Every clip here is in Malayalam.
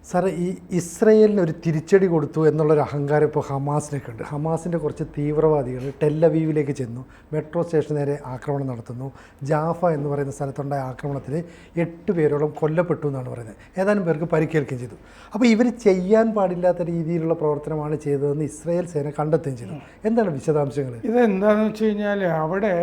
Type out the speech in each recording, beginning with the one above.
സാറേ, ഈ ഇസ്രയേലിന് ഒരു തിരിച്ചടി കൊടുത്തു എന്നുള്ളൊരു അഹങ്കാരം ഇപ്പോൾ ഹമാസിനൊക്കെ ഉണ്ട്. ഹമാസിൻ്റെ കുറച്ച് തീവ്രവാദികൾ ടെല്ലവീവിലേക്ക് ചെന്നു, മെട്രോ സ്റ്റേഷന് നേരെ ആക്രമണം നടത്തുന്നു. ജാഫ എന്ന് പറയുന്ന സ്ഥലത്തുണ്ടായ ആക്രമണത്തിൽ 8 പേരോളം കൊല്ലപ്പെട്ടു എന്നാണ് പറയുന്നത്. ഏതാനും പേർക്ക് പരിക്കേൽക്കുകയും ചെയ്തു. അപ്പോൾ ഇവർ ചെയ്യാൻ പാടില്ലാത്ത രീതിയിലുള്ള പ്രവർത്തനമാണ് ചെയ്തതെന്ന് ഇസ്രയേൽ സേന കണ്ടെത്തുകയും ചെയ്തു. എന്താണ് വിശദാംശങ്ങൾ? ഇതെന്താണെന്ന് വെച്ച് കഴിഞ്ഞാൽ, അവിടെ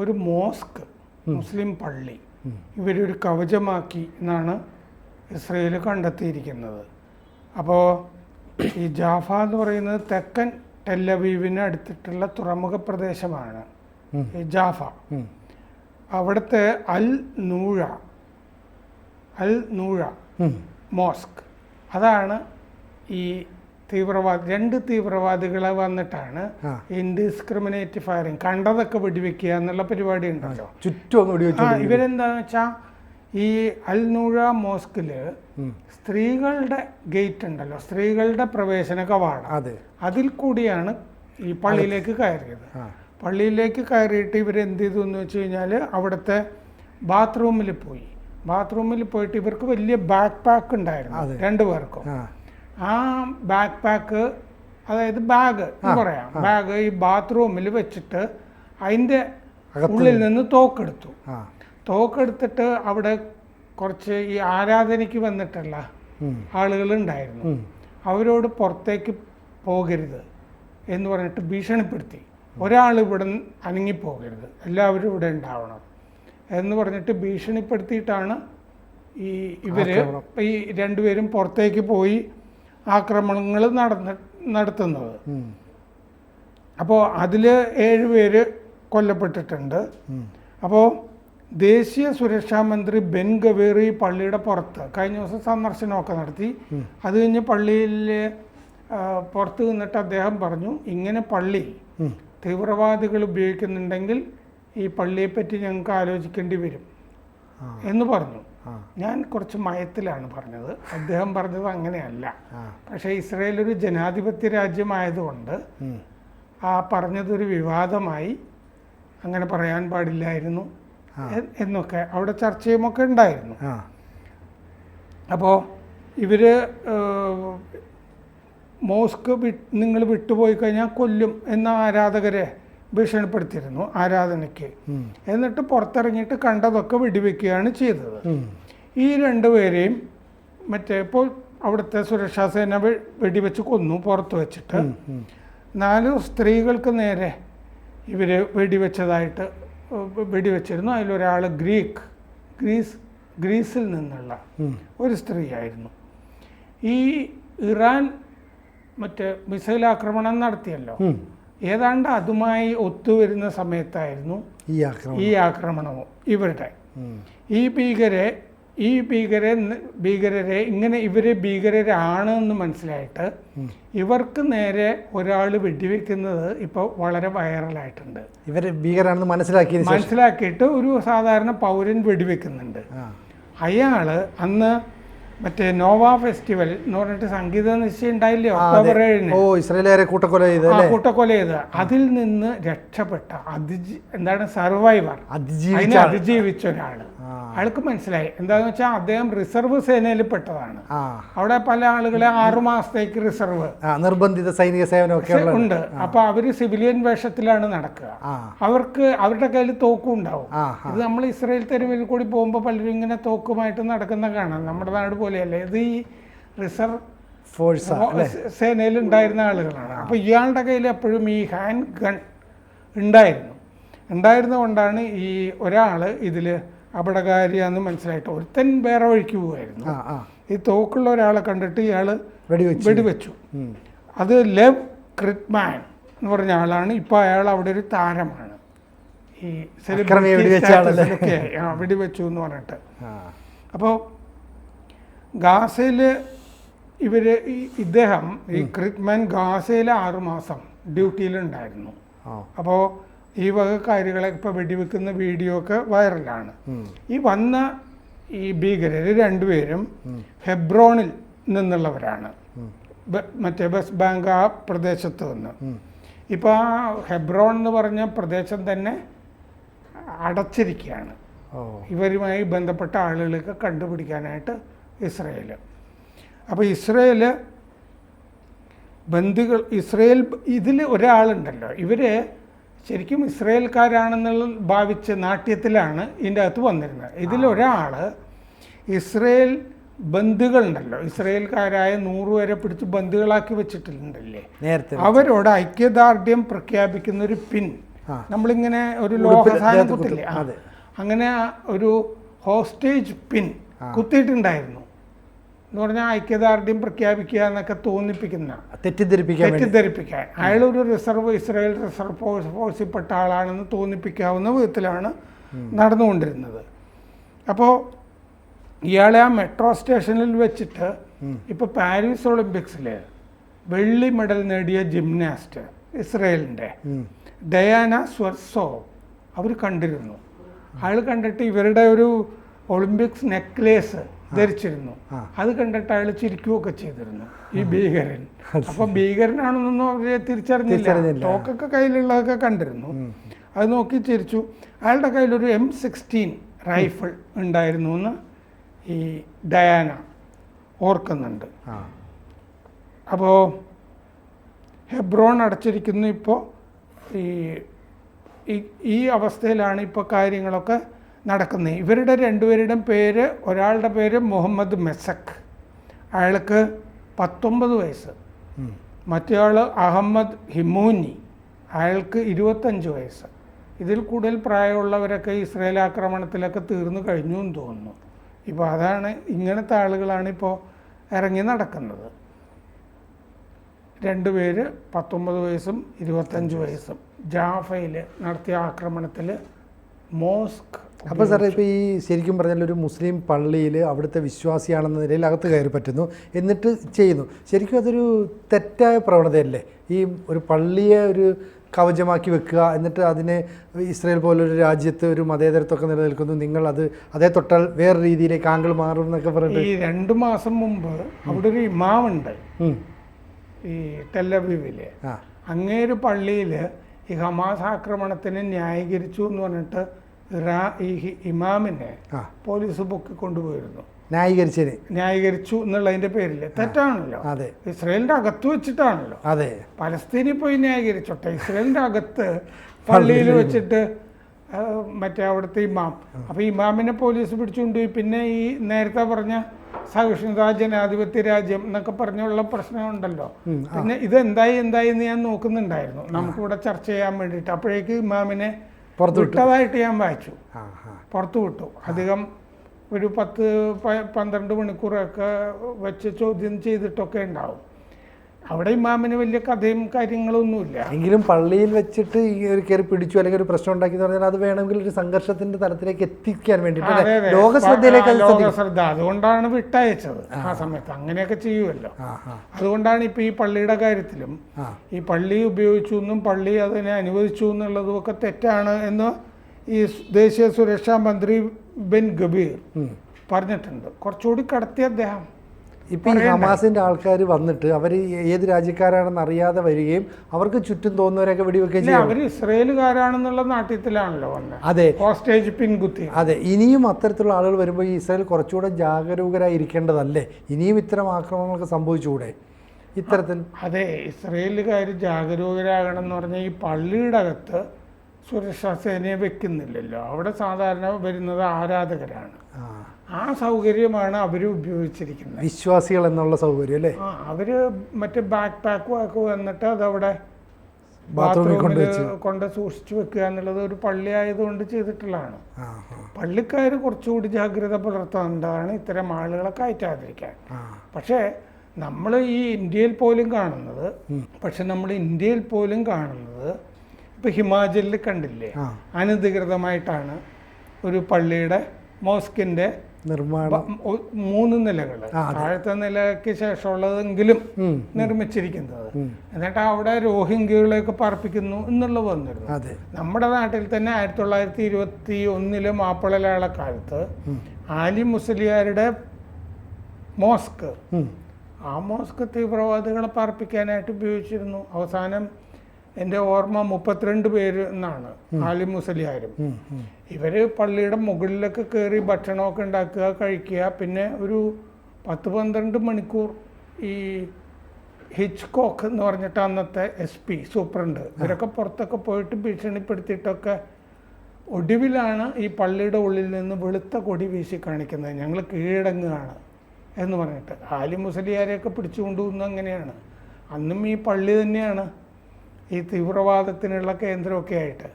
ഒരു മോസ്ക്, മുസ്ലിം പള്ളി ഇവരൊരു കവചമാക്കി എന്നാണ് ഇസ്രയേൽ കണ്ടെത്തിയിരിക്കുന്നത്. അപ്പോൾ ഈ ജാഫ എന്ന് പറയുന്നത് തെക്കൻ ടെല്ലവീവിന് അടുത്തിട്ടുള്ള തുറമുഖ പ്രദേശമാണ് ഈ ജാഫ. അവിടുത്തെ അൽ നൂഴ മോസ്ക്, അതാണ് ഈ രണ്ട് തീവ്രവാദികളെ വന്നിട്ടാണ് ഇൻഡിസ്ക്രിമിനേറ്റ് ഫയറിങ്, കണ്ടതൊക്കെ വെടിവെക്കുക എന്നുള്ള പരിപാടി ഉണ്ടല്ലോ. ഇവരെന്താന്ന് വെച്ചാൽ, ഈ അൽ നൂഴ മോസ്കിൽ സ്ത്രീകളുടെ ഗേറ്റ് ഉണ്ടല്ലോ, സ്ത്രീകളുടെ പ്രവേശന കവാടം, അതിൽ കൂടിയാണ് ഈ പള്ളിയിലേക്ക് കയറിയത്. പള്ളിയിലേക്ക് കയറിയിട്ട് ഇവരെന്ത് ചെയ്തു എന്ന് വെച്ച് കഴിഞ്ഞാൽ, അവിടുത്തെ ബാത്റൂമിൽ പോയിട്ട് ഇവർക്ക് വലിയ ബാക്ക് പാക്ക് ഉണ്ടായിരുന്നു 2 പേർക്കും. ആ ബാക്ക് പാക്ക്, അതായത് ബാഗ് പറയാം, ബാഗ് ഈ ബാത്റൂമിൽ വെച്ചിട്ട് അതിൻ്റെ ഉള്ളിൽ നിന്ന് തോക്കെടുത്തിട്ട് അവിടെ കുറച്ച് ഈ ആരാധനയ്ക്ക് വന്നിട്ടുള്ള ആളുകളുണ്ടായിരുന്നു. അവരോട് പുറത്തേക്ക് പോകരുത് എന്ന് പറഞ്ഞിട്ട് ഭീഷണിപ്പെടുത്തി. ഒരാൾ ഇവിടെ അനങ്ങിപ്പോകരുത്, എല്ലാവരും ഇവിടെ ഉണ്ടാവണം എന്ന് പറഞ്ഞിട്ട് ഭീഷണിപ്പെടുത്തിയിട്ടാണ് ഇവർ ഈ 2 പേരും പുറത്തേക്ക് പോയി ആക്രമണങ്ങൾ നടത്തുന്നത്. അപ്പോൾ അതിൽ 7 പേര് കൊല്ലപ്പെട്ടിട്ടുണ്ട്. അപ്പോൾ ദേശീയ സുരക്ഷാ മന്ത്രി ബെൻ ഗവീർ ഈ പള്ളിയുടെ പുറത്ത് കഴിഞ്ഞ ദിവസം സന്ദർശനമൊക്കെ നടത്തി. അത് കഴിഞ്ഞ് പള്ളിയിൽ പുറത്ത് നിന്നിട്ട് അദ്ദേഹം പറഞ്ഞു, ഇങ്ങനെ പള്ളി തീവ്രവാദികൾ ഉപയോഗിക്കുന്നുണ്ടെങ്കിൽ ഈ പള്ളിയെപ്പറ്റി ഞങ്ങൾക്ക് ആലോചിക്കേണ്ടി വരും എന്ന് പറഞ്ഞു. ഞാൻ കുറച്ച് മയത്തിലാണ് പറഞ്ഞത്, അദ്ദേഹം പറഞ്ഞത് അങ്ങനെയല്ല. പക്ഷേ ഇസ്രയേൽ ഒരു ജനാധിപത്യ രാജ്യമായതുകൊണ്ട് ആ പറഞ്ഞതൊരു വിവാദമായി, അങ്ങനെ പറയാൻ പാടില്ലായിരുന്നു എന്നൊക്കെ അവിടെ ചർച്ചയുമൊക്കെ ഉണ്ടായിരുന്നു. അപ്പോൾ ഇവർ മോസ്ക് നിങ്ങൾ വിട്ടുപോയി കഴിഞ്ഞാൽ കൊല്ലും എന്ന ആരാധകരെ ഭീഷണിപ്പെടുത്തിയിരുന്നു ആരാധനയ്ക്ക്. എന്നിട്ട് പുറത്തിറങ്ങിയിട്ട് കണ്ടതൊക്കെ വെടിവെക്കുകയാണ് ചെയ്തത്. ഈ 2 പേരെയും ഇപ്പോൾ അവിടുത്തെ സുരക്ഷാ സേന വെടിവെച്ച് കൊന്നു പുറത്ത് വെച്ചിട്ട്. 4 സ്ത്രീകൾക്ക് നേരെ ഇവർ വെടിവെച്ചിരുന്നു. അതിലൊരാൾ ഗ്രീസിൽ നിന്നുള്ള ഒരു സ്ത്രീയായിരുന്നു. ഈ ഇറാൻ മിസൈൽ ആക്രമണം നടത്തിയല്ലോ, ഏതാണ്ട് അതുമായി ഒത്തുവരുന്ന സമയത്തായിരുന്നു ഈ ആക്രമണവും. ഇവരുടെ ഈ ഭീകരരെ ഇങ്ങനെ ഇവര് ഭീകരരാണ് എന്ന് മനസ്സിലായിട്ട് ഇവർക്ക് നേരെ ഒരാൾ വെടിവെക്കുന്നത് ഇപ്പോൾ വളരെ വൈറലായിട്ടുണ്ട്. ഇവർ ഭീകരാണെന്ന് മനസ്സിലാക്കിയിട്ട് ഒരു സാധാരണ പൗരൻ വെടിവെക്കുന്നുണ്ട്. അയാൾ അന്ന് നോവ ഫെസ്റ്റിവൽ എന്ന് പറഞ്ഞിട്ട് സംഗീത നിശ്ചയം ഉണ്ടായില്ലേ ഒക്ടോബർ 7-ന്, ഇസ്രായേലുകാരെ കൂട്ടക്കൊല ചെയ്ത് അതിൽ നിന്ന് രക്ഷപ്പെട്ട അതിജീവിച്ച ഒരാള്. അയാൾക്ക് മനസ്സിലായി എന്താന്ന് വെച്ചാൽ അദ്ദേഹം റിസർവ് സേനയിൽ പെട്ടതാണ്. അവിടെ പല ആളുകളെ 6 മാസത്തേക്ക് റിസർവ് നിർബന്ധിത സൈനിക സേവനമൊക്കെ ഉണ്ട്. അപ്പൊ അവര് സിവിലിയൻ വേഷത്തിലാണ് നടക്കുക. അവരുടെ കയ്യിൽ തോക്കും ഉണ്ടാവും. ഇത് നമ്മൾ ഇസ്രായേൽ തെരുവിൽ കൂടി പോകുമ്പോൾ പലരും ഇങ്ങനെ തോക്കുമായിട്ട് നടക്കുന്ന കാണാം. നമ്മുടെ നാട് പോലെയല്ലേ ഇത്. ഈ റിസർവ് ഫോഴ്സ് സേനയിൽ ഉണ്ടായിരുന്ന ആളുകളാണ്. അപ്പൊ ഇയാളുടെ കയ്യിൽ എപ്പോഴും ഈ ഹാൻഡ് ഗൺ ഉണ്ടായിരുന്നുകൊണ്ടാണ് ഈ ഒരാൾ ഇതില് അപകടകാരിയാന്ന് മനസ്സിലായിട്ട് ഒരുത്തൻ വേറെ വഴിക്ക് പോവായിരുന്നു. ഈ തോക്കുള്ള ഒരാളെ കണ്ടിട്ട് ഇയാൾ വെടിവെച്ചു. അത് ലെവ് ക്രിറ്റ്മാൻ എന്ന് പറഞ്ഞ ആളാണ്. ഇപ്പൊ അയാൾ അവിടെ ഒരു താരമാണ്. ഈ വെടിവെച്ചു എന്ന് പറഞ്ഞിട്ട്. അപ്പോൾ ഗാസയിൽ ഇദ്ദേഹം ഈ ക്രിറ്റ്മാൻ ഗാസയിൽ 6 മാസം ഡ്യൂട്ടിയിലുണ്ടായിരുന്നു. അപ്പോൾ ഈ വക കാര്യങ്ങളെ ഇപ്പോൾ വെടിവെക്കുന്ന വീഡിയോ ഒക്കെ വൈറലാണ്. ഈ വന്ന ഈ ഭീകരർ 2 പേരും ഹെബ്രോണിൽ നിന്നുള്ളവരാണ്. വെസ്റ്റ് ബാങ്ക് ആ പ്രദേശത്ത് നിന്ന്. ഇപ്പോൾ ആ ഹെബ്രോൺ എന്ന് പറഞ്ഞ പ്രദേശം തന്നെ അടച്ചിരിക്കുകയാണ് ഇവരുമായി ബന്ധപ്പെട്ട ആളുകളൊക്കെ കണ്ടുപിടിക്കാനായിട്ട് ഇസ്രയേൽ. അപ്പോൾ ഇസ്രയേൽ ഇതിൽ ഒരാളുണ്ടല്ലോ, ഇവർ ശരിക്കും ഇസ്രയേൽക്കാരാണെന്നുള്ള ഭാവിച്ച നാട്യത്തിലാണ് ഇതിൻ്റെ അകത്ത് വന്നിരുന്നത്. ഇതിലൊരാൾ ഇസ്രയേൽ ബന്ദികളുണ്ടല്ലോ, ഇസ്രയേൽക്കാരായ 100 വരെ പിടിച്ച് ബന്ദികളാക്കി വെച്ചിട്ടുണ്ടല്ലേ, നേരത്തെ അവരോട് ഐക്യദാർഢ്യം പ്രഖ്യാപിക്കുന്ന ഒരു പിൻ, നമ്മളിങ്ങനെ ഒരു ലോഹസാധനം കുത്തില്ലേ, അങ്ങനെ ഒരു ഹോസ്റ്റേജ് പിൻ കുത്തിയിട്ടുണ്ടായിരുന്നു. എന്ന് പറഞ്ഞാൽ ഐക്യദാർഢ്യം പ്രഖ്യാപിക്കുക എന്നൊക്കെ തോന്നിപ്പിക്കുന്ന, തെറ്റിദ്ധരിപ്പിക്കാൻ, അയാളൊരു ഇസ്രായേൽ റിസർവ് ഫോഴ്സിൽപ്പെട്ട ആളാണെന്ന് തോന്നിപ്പിക്കാവുന്ന വിധത്തിലാണ് നടന്നുകൊണ്ടിരുന്നത്. അപ്പോൾ ഇയാളെ ആ മെട്രോ സ്റ്റേഷനിൽ വെച്ചിട്ട് ഇപ്പോൾ പാരീസ് ഒളിമ്പിക്സിൽ വെള്ളി മെഡൽ നേടിയ ജിംനാസ്റ്റ് ഇസ്രയേലിൻ്റെ ഡയാന സ്വർസോവ് അവർ കണ്ടിരുന്നു. അയാൾ കണ്ടിട്ട് ഇവരുടെ ഒരു ഒളിമ്പിക്സ് നെക്ലേസ് ധരിച്ചിരുന്നു. അത് കണ്ടിട്ട് അയാൾ ചിരിക്കുകയൊക്കെ ചെയ്തിരുന്നു ഈ ഭീകരൻ. അപ്പോൾ ഭീകരനാണെന്നൊന്നും അവരെ തിരിച്ചറിഞ്ഞില്ല, തോക്കൊക്കെ കയ്യിലുള്ളതൊക്കെ കണ്ടിരുന്നു. അത് നോക്കി ചിരിച്ചു. അയാളുടെ കയ്യിലൊരു M16 റൈഫിൾ ഉണ്ടായിരുന്നു എന്ന് ഈ ഡയാന ഓർക്കുന്നുണ്ട്. അപ്പോൾ ഹെബ്രോൺ അടച്ചിരിക്കുന്നു. ഇപ്പോൾ ഈ അവസ്ഥയിലാണ് ഇപ്പോൾ കാര്യങ്ങളൊക്കെ നടക്കുന്നത്. ഇവരുടെ രണ്ടുപേരുടെയും പേര്, ഒരാളുടെ പേര് മുഹമ്മദ് മെസക്, അയാൾക്ക് 19 വയസ്സ്. മറ്റേയാൾ അഹമ്മദ് ഹിമൂനി, അയാൾക്ക് 25 വയസ്സ്. ഇതിൽ കൂടുതൽ പ്രായമുള്ളവരൊക്കെ ഇസ്രായേൽ ആക്രമണത്തിലൊക്കെ തീർന്നു കഴിഞ്ഞു എന്ന് തോന്നുന്നു. ഇപ്പോൾ അതാണ്, ഇങ്ങനത്തെ ആളുകളാണ് ഇപ്പോൾ ഇറങ്ങി നടക്കുന്നത്. രണ്ടുപേര് 19 വയസ്സും 25 വയസ്സും ജാഫയിൽ നടത്തിയ ആക്രമണത്തിൽ മോസ്ക്. അപ്പോൾ സാറേ, ഇപ്പോൾ ഈ ശരിക്കും പറഞ്ഞാൽ ഒരു മുസ്ലിം പള്ളിയിൽ അവിടുത്തെ വിശ്വാസിയാണെന്ന നിലയിൽ അകത്ത് കയറി പറ്റുന്നു, എന്നിട്ട് ചെയ്യുന്നു. ശരിക്കും അതൊരു തെറ്റായ പ്രവണതയല്ലേ? ഈ ഒരു പള്ളിയെ ഒരു കവചമാക്കി വെക്കുക, എന്നിട്ട് അതിനെ ഇസ്രായേൽ പോലൊരു രാജ്യത്ത് ഒരു മതേതരത്വമൊക്കെ നിലനിൽക്കുന്നു, നിങ്ങൾ അതേ തൊട്ടാൽ വേറെ രീതിയിലേക്ക് ആംഗിൾ മാറും എന്നൊക്കെ പറഞ്ഞിട്ട്. ഈ 2 മാസം മുമ്പ് അവിടെ ഒരു ഇമാമുണ്ട് ഈ ടെല്ലവീവില്. അങ്ങേര് പള്ളിയിൽ ഈ ഹമാസ് ആക്രമണത്തിനെ ന്യായീകരിച്ചു എന്ന് പറഞ്ഞിട്ട് ഈ ഇമാമിനെ പോലീസ് പൊക്കി കൊണ്ടുപോയിരുന്നു. ന്യായീകരിച്ചു എന്നുള്ളതിന്റെ പേരിൽ തെറ്റാണല്ലോ. ഇസ്രായേലിന്റെ അകത്ത് വെച്ചിട്ടാണല്ലോ. പലസ്തീനിൽ പോയി ന്യായീകരിച്ചോട്ടെ, ഇസ്രായേലിന്റെ അകത്ത് പള്ളിയിൽ വെച്ചിട്ട് മറ്റേ അവിടുത്തെ ഇമാം. അപ്പോൾ ഇമാമിനെ പോലീസ് പിടിച്ചുകൊണ്ടുപോയി. പിന്നെ ഈ നേരത്തെ പറഞ്ഞ സഹിഷ്ണുത, ജനാധിപത്യ രാജ്യം എന്നൊക്കെ പറഞ്ഞുള്ള പ്രശ്നമുണ്ടല്ലോ. പിന്നെ ഇത് എന്തായി എന്ന് ഞാൻ നോക്കുന്നുണ്ടായിരുന്നു, നമുക്കിവിടെ ചർച്ച ചെയ്യാൻ വേണ്ടിയിട്ട്. അപ്പോഴേക്ക് ഇമാമിനെ വിട്ടതായിട്ട് ഞാൻ വായിച്ചു, പുറത്തു വിട്ടു. അധികം ഒരു 10-12 മണിക്കൂറൊക്കെ വെച്ച് ചോദ്യം ചെയ്തിട്ടൊക്കെ ഉണ്ടാവും. അവിടെ ഇമാമിന് വലിയ കഥയും കാര്യങ്ങളൊന്നുമില്ല. എങ്കിലും പള്ളിയിൽ വെച്ചിട്ട് ഈ ഒരു കയറി പിടിച്ചു അല്ലെങ്കിൽ ഒരു പ്രശ്നം ഉണ്ടാക്കി എന്ന് പറഞ്ഞാൽ അത് വേണമെങ്കിൽ ഒരു സംഘർഷത്തിന്റെ തലത്തിലേക്ക് എത്തിക്കാൻ വേണ്ടിയിട്ട് ലോകശ്രദ്ധ, അതുകൊണ്ടാണ് വിട്ടയച്ചത് ആ സമയത്ത്. അങ്ങനെയൊക്കെ ചെയ്യുമല്ലോ. അതുകൊണ്ടാണ് ഇപ്പൊ ഈ പള്ളിയുടെ കാര്യത്തിലും ഈ പള്ളി ഉപയോഗിച്ചു എന്നും പള്ളി അതിനെ അനുവദിച്ചു എന്നുള്ളതും ഒക്കെ തെറ്റാണ് എന്ന് ഈ ദേശീയ സുരക്ഷാ മന്ത്രി ബെൻ ഗബീർ പറഞ്ഞിട്ടുണ്ട്. കുറച്ചുകൂടി കടത്തി അദ്ദേഹം. ഇപ്പം ഈ ഹമാസിന്റെ ആൾക്കാർ വന്നിട്ട് അവർ ഏത് രാജ്യക്കാരാണെന്ന് അറിയാതെ വരികയും അവർക്ക് ചുറ്റും തോന്നുന്നവരൊക്കെ വെടിവെക്കുകയും ചെയ്യും. അവർ ഇസ്രായേലുകാരാണെന്നുള്ള നാട്യത്തിലാണല്ലോ വന്നത്. ഹോസ്റ്റേജ് പിൻകുത്തി. ഇനിയും അത്തരത്തിലുള്ള ആളുകൾ വരുമ്പോൾ ഈ ഇസ്രായേൽ കുറച്ചുകൂടെ ജാഗരൂകരായിരിക്കേണ്ടതല്ലേ? ഇനിയും ഇത്തരം ആക്രമണങ്ങളൊക്കെ സംഭവിച്ചുകൂടെ ഇത്തരത്തിൽ? ഇസ്രായേലുകാർ ജാഗരൂകരാകണം എന്ന് പറഞ്ഞാൽ ഈ പള്ളിയുടെ അകത്ത് സുരക്ഷാ സേനയെ വെക്കുന്നില്ലല്ലോ. അവിടെ സാധാരണ വരുന്നത് ആരാധകരാണ്. ആ സൗകര്യമാണ് അവർ ഉപയോഗിച്ചിരിക്കുന്നത്, വിശ്വാസികൾ എന്നുള്ള സൗകര്യം അല്ലേ. അവര് മറ്റേ ബാക്ക് പാക്ക് വന്നിട്ട് അതവിടെ ബാത്റൂമിൽ കൊണ്ട് സൂക്ഷിച്ചു വെക്കുക എന്നുള്ളത് ഒരു പള്ളി ആയതുകൊണ്ട് ചെയ്തിട്ടുള്ളതാണ്. പള്ളിക്കാർ കുറച്ചുകൂടി ജാഗ്രത പുലർത്തേണ്ടതാണ് ഇത്തരം ആളുകളെ കയറ്റാതിരിക്കാൻ. പക്ഷേ നമ്മൾ ഈ ഇന്ത്യയിൽ പോലും കാണുന്നത് ഇപ്പൊ ഹിമാചലിൽ കണ്ടില്ലേ, അനധികൃതമായിട്ടാണ് ഒരു പള്ളിയുടെ മോസ്കിന്റെ നിർമ്മാണം 3 നിലകൾ, താഴത്തെ നിലയ്ക്ക് ശേഷമുള്ളതെങ്കിലും നിർമ്മിച്ചിരിക്കുന്നത്. എന്നിട്ട് അവിടെ രോഹിംഗ്യകളെയൊക്കെ പാർപ്പിക്കുന്നു എന്നുള്ളത് വന്നിരുന്നു. നമ്മുടെ നാട്ടിൽ തന്നെ 1921 മാപ്പിളകാലത്ത് ആലി മുസ്ലിയാരുടെ മോസ്ക്, ആ മോസ്ക് തീവ്രവാദികളെ പാർപ്പിക്കാനായിട്ട് ഉപയോഗിച്ചിരുന്നു. അവസാനം എൻ്റെ ഓർമ്മ 32 പേര് എന്നാണ് ആലി മുസ്ലിയാരും. ഇവര് പള്ളിയുടെ മുകളിലൊക്കെ കയറി ഭക്ഷണമൊക്കെ ഉണ്ടാക്കുക, കഴിക്കുക, പിന്നെ ഒരു 10-12 മണിക്കൂർ ഈ ഹിച്ച്കോക്ക് എന്ന് പറഞ്ഞിട്ട് അന്നത്തെ SP സൂപ്രണ്ട് ഇവരൊക്കെ പുറത്തൊക്കെ പോയിട്ട് ഭീഷണിപ്പെടുത്തിയിട്ടൊക്കെ ഒടുവിലാണ് ഈ പള്ളിയുടെ ഉള്ളിൽ നിന്ന് വെളുത്ത കൊടി വീശി കാണിക്കുന്നത്, ഞങ്ങൾ കീഴടങ്ങുകയാണ് എന്ന് പറഞ്ഞിട്ട്. ആലി മുസലിയാരെയൊക്കെ പിടിച്ചുകൊണ്ടുവന്നത് അങ്ങനെയാണ്. അന്നും ഈ പള്ളി തന്നെയാണ് ഈ തീവ്രവാദത്തിനുള്ള കേന്ദ്രമൊക്കെ ആയിട്ട്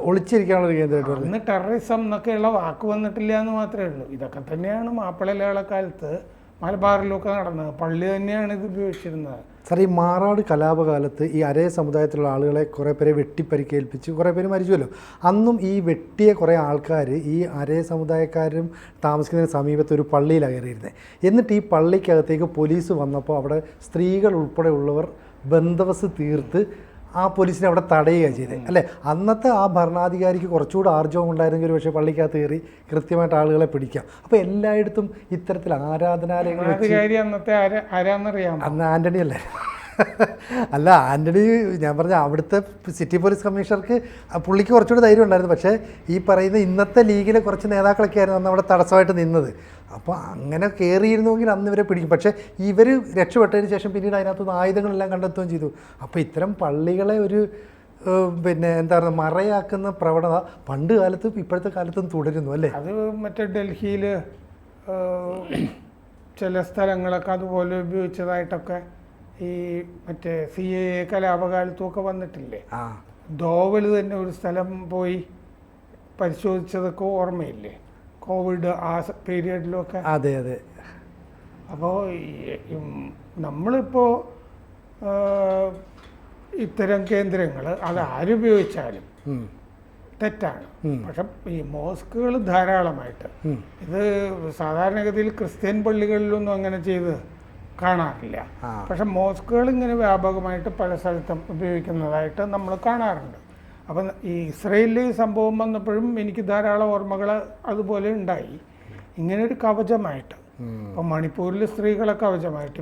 ഒളിച്ചിരിക്കാനുള്ള കേന്ദ്രമായിട്ട്. അന്ന് ടെററിസം എന്നൊക്കെയുള്ള വാക്ക് വന്നിട്ടില്ല എന്ന് മാത്രമേ ഉള്ളൂ. ഇതൊക്കെ തന്നെയാണ് മാപ്പിളക്കാലത്ത് മലബാറിലൊക്കെ നടന്നത്. പള്ളി തന്നെയാണ് ഇത് ഉപയോഗിച്ചിരുന്നത്. സാർ, ഈ മാറാട് കലാപകാലത്ത് ഈ അരേ സമുദായത്തിലുള്ള ആളുകളെ കുറേ പേരെ വെട്ടിപ്പരിക്കേൽപ്പിച്ച് കുറേ പേര് മരിച്ചുവല്ലോ. അന്നും ഈ വെട്ടിയ കുറേ ആൾക്കാർ ഈ അരേ സമുദായക്കാരും താമസിക്കുന്നതിന് സമീപത്ത് ഒരു പള്ളിയിലാണ് കയറിയിരുന്നത്. എന്നിട്ട് ഈ പള്ളിക്കകത്തേക്ക് പോലീസ് വന്നപ്പോൾ അവിടെ സ്ത്രീകൾ ഉൾപ്പെടെ ഉള്ളവർ ബന്ദോബസ്ത് തീർത്ത് ആ പോലീസിനെ അവിടെ തടയുക ചെയ്തത് അല്ലേ? അന്നത്തെ ആ ഭരണാധികാരിക്ക് കുറച്ചുകൂടി ആർജവം ഉണ്ടായിരുന്നെങ്കിൽ ഒരു പക്ഷേ പള്ളിക്കകത്ത് കയറി കൃത്യമായിട്ട് ആളുകളെ പിടിക്കാം. അപ്പോൾ എല്ലായിടത്തും ഇത്തരത്തിൽ ആരാധനാലയങ്ങൾ അന്ന് ആൻ്റണി അല്ലേ? അല്ല, ആൻ്റണി ഞാൻ പറഞ്ഞ അവിടുത്തെ സിറ്റി പോലീസ് കമ്മീഷണർക്ക് പുള്ളിക്ക് കുറച്ചുകൂടി ധൈര്യം ഉണ്ടായിരുന്നു. പക്ഷേ ഈ പറയുന്ന ഇന്നത്തെ ലീഗിലെ കുറച്ച് നേതാക്കളൊക്കെ ആയിരുന്നു അന്ന് അവിടെ തടസ്സമായിട്ട് നിന്നത്. അപ്പോൾ അങ്ങനെ കയറിയിരുന്നുവെങ്കിൽ അന്ന് ഇവരെ പിടിക്കും. പക്ഷേ ഇവർ രക്ഷപ്പെട്ടതിന് ശേഷം പിന്നീട് അതിനകത്തുനിന്ന് ആയുധങ്ങളെല്ലാം കണ്ടെത്തുകയും ചെയ്തു. അപ്പോൾ ഇത്തരം പള്ളികളെ ഒരു പിന്നെ എന്താ പറയുക മറയാക്കുന്ന പ്രവണത പണ്ട് കാലത്തും ഇപ്പോഴത്തെ കാലത്തും തുടരുന്നു അല്ലേ? അത് മറ്റേ ഡൽഹിയിൽ ചില സ്ഥലങ്ങളൊക്കെ അതുപോലെ ഉപയോഗിച്ചതായിട്ടൊക്കെ ഈ മറ്റേ CAA കലാപകാലത്തുമൊക്കെ വന്നിട്ടില്ലേ? ദോവൽ തന്നെ ഒരു സ്ഥലം പോയി പരിശോധിച്ചതൊക്കെ ഓർമ്മയില്ലേ? കോവിഡ് ആ പീരിയഡിലൊക്കെ. അതെ അതെ. അപ്പോൾ നമ്മളിപ്പോൾ ഇത്തരം കേന്ദ്രങ്ങൾ അത് ആരുപയോഗിച്ചാലും തെറ്റാണ്. പക്ഷെ ഈ മോസ്കുകൾ ധാരാളമായിട്ട് ഇത് സാധാരണഗതിയിൽ ക്രിസ്ത്യൻ പള്ളികളിലൊന്നും അങ്ങനെ ചെയ്ത് കാണാറില്ല. പക്ഷെ മോസ്കുകൾ ഇങ്ങനെ വ്യാപകമായിട്ട് പല സ്ഥലത്തും ഉപയോഗിക്കുന്നതായിട്ട് നമ്മൾ കാണാറുണ്ട്. അപ്പം ഈ ഇസ്രയേലിൽ ഈ സംഭവം വന്നപ്പോഴും എനിക്ക് ധാരാളം ഓർമ്മകൾ അതുപോലെ ഉണ്ടായി. ഇങ്ങനെ ഒരു കവചമായിട്ട് ഇപ്പം മണിപ്പൂരിൽ സ്ത്രീകളെ കവചമായിട്ട്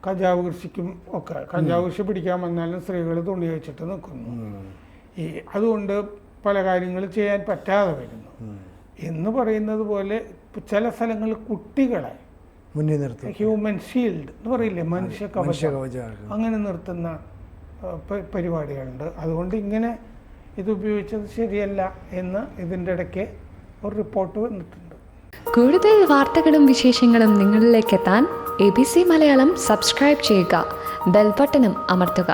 കഞ്ചാവ് കൃഷിക്കും ഒക്കെ കഞ്ചാവ് കൃഷി പിടിക്കാൻ വന്നാലും സ്ത്രീകൾ തുണി വെച്ചിട്ട് നിൽക്കുന്നു. ഈ അതുകൊണ്ട് പല കാര്യങ്ങൾ ചെയ്യാൻ പറ്റാതെ വരുന്നു എന്ന് പറയുന്നത് പോലെ ചില സ്ഥലങ്ങളിൽ കുട്ടികളെ മുന്നിൽ നിർത്തും. ഹ്യൂമൻ ഷീൽഡ് എന്ന് പറയില്ലേ, മനുഷ്യ കവചം, അങ്ങനെ നിർത്തുന്ന പരിപാടികളുണ്ട്. അതുകൊണ്ട് ഇങ്ങനെ ഇത് ഉപയോഗിച്ചത് ശരിയല്ല എന്ന് ഇതിൻ്റെ ഇടയ്ക്ക് ഒരു റിപ്പോർട്ട് വന്നിട്ടുണ്ട്. കൂടുതൽ വാർത്തകളും വിശേഷങ്ങളും നിങ്ങളിലേക്ക് എത്താൻ ABC മലയാളം സബ്സ്ക്രൈബ് ചെയ്യുക, ബെൽ ബട്ടണും അമർത്തുക.